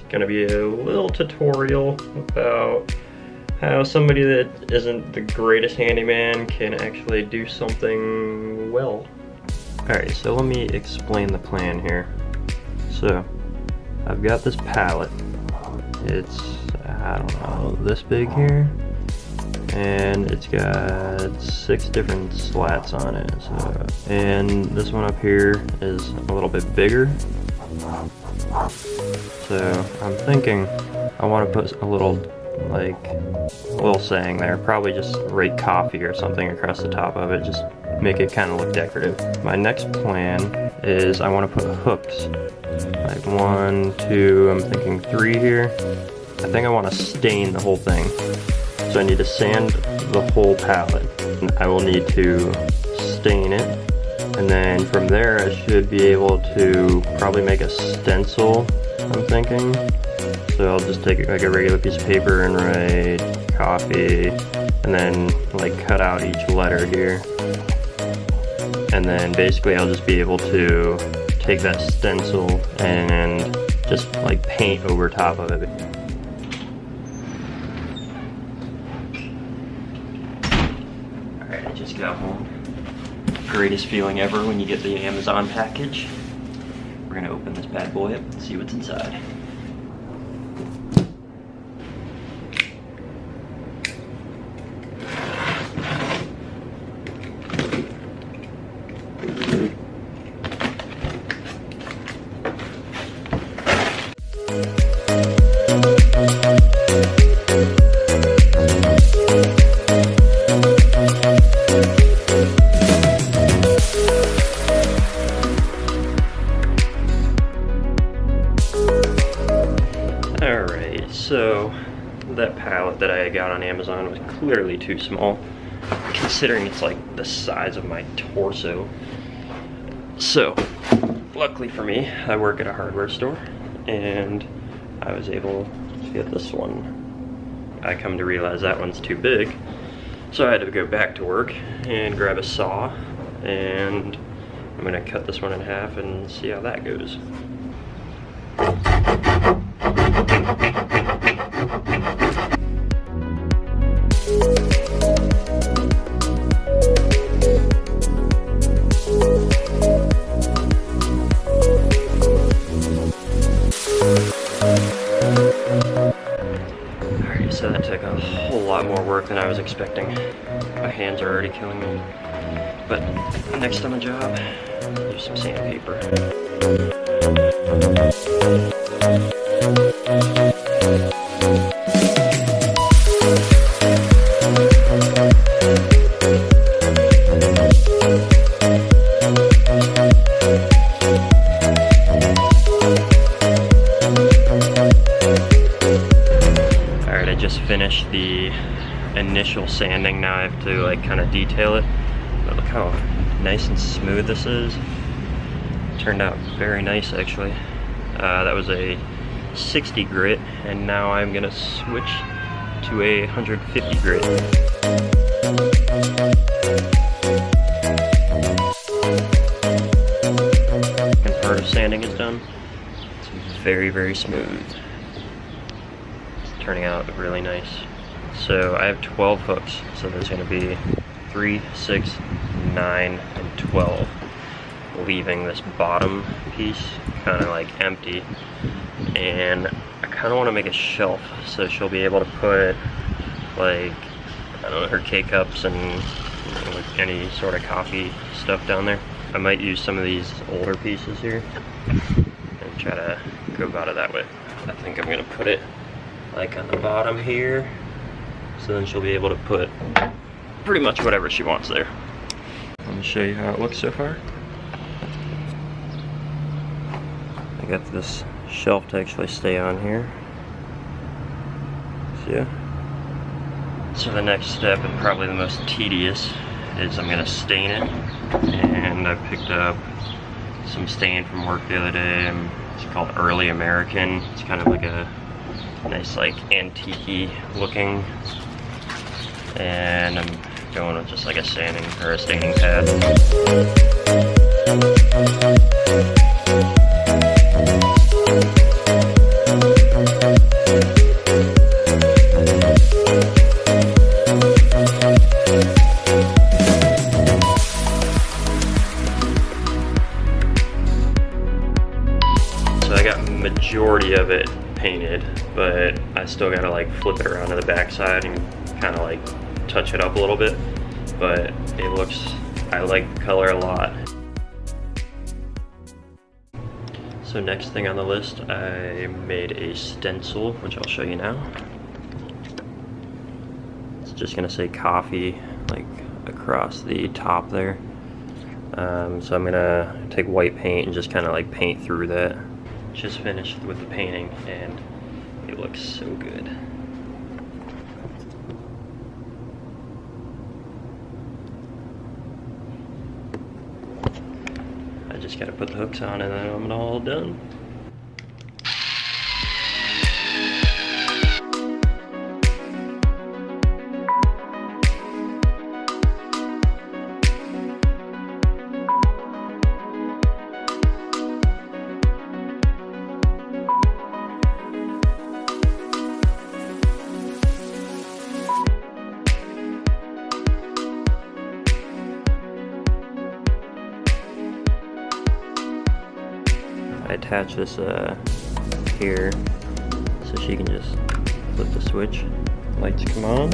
gonna be a little tutorial about how somebody that isn't the greatest handyman can actually do something well. Alright, so let me explain the plan here. So, I've got this pallet. It's, I don't know, this big here. And it's got 6 different slats on it. So, and this one up here is a little bit bigger. So I'm thinking I want to put a little, like, a little saying there, probably just write coffee or something across the top of it, just make it kind of look decorative. My next plan is I want to put hooks, like 1, 2, I'm thinking 3 here. I think I want to stain the whole thing. So I need to sand the whole pallet. I will need to stain it, and then from there I should be able to probably make a stencil, I'm thinking. So I'll just take like a regular piece of paper and write coffee, and then like cut out each letter here. And then basically I'll just be able to take that stencil and just like paint over top of it. I just got home. Greatest feeling ever when you get the Amazon package. We're gonna open this bad boy up and see what's inside. So that pallet that I got on Amazon was clearly too small, considering it's like the size of my torso. So luckily for me, I work at a hardware store and I was able to get this one. I come to realize that one's too big, so I had to go back to work and grab a saw, and I'm gonna cut this one in half and see how that goes. Alright, so that took a whole lot more work than I was expecting. My hands are already killing me. But next on the job, use some sandpaper. Alright, I just finished the initial sanding. Now I have to like kind of detail it. But look how nice and smooth this is. Turned out very nice actually. That was a 60 grit, and now I'm gonna switch to a 150 grit. And part of sanding is done. It's very, very smooth. It's turning out really nice. So I have 12 hooks, so there's gonna be 3, 6, 9, and 12. Leaving this bottom piece kind of like empty, and I kind of want to make a shelf so she'll be able to put like, I don't know, her K-cups and like any sort of coffee stuff down there. I might use some of these older pieces here and try to go about it that way. I think I'm gonna put it like on the bottom here, so then she'll be able to put pretty much whatever she wants there. Let me show you how it looks so far. I got this shelf to actually stay on here. See? So the next step, and probably the most tedious, is I'm gonna stain it. And I picked up some stain from work the other day. It's called Early American. It's kind of like a nice, like, antique-y looking. And I'm going with just like a sanding or a staining pad. still gotta like flip it around to the back side and kind of like touch it up a little bit, but it looks, I like the color a lot. So next thing on the list, I made a stencil, which I'll show you now. It's just gonna say coffee like across the top there. So I'm gonna take white paint and just kind of like paint through that. Just finished with the painting and it looks so good. I just gotta put the hooks on and then I'm all done. I attach this here so she can just flip the switch. Lights come on.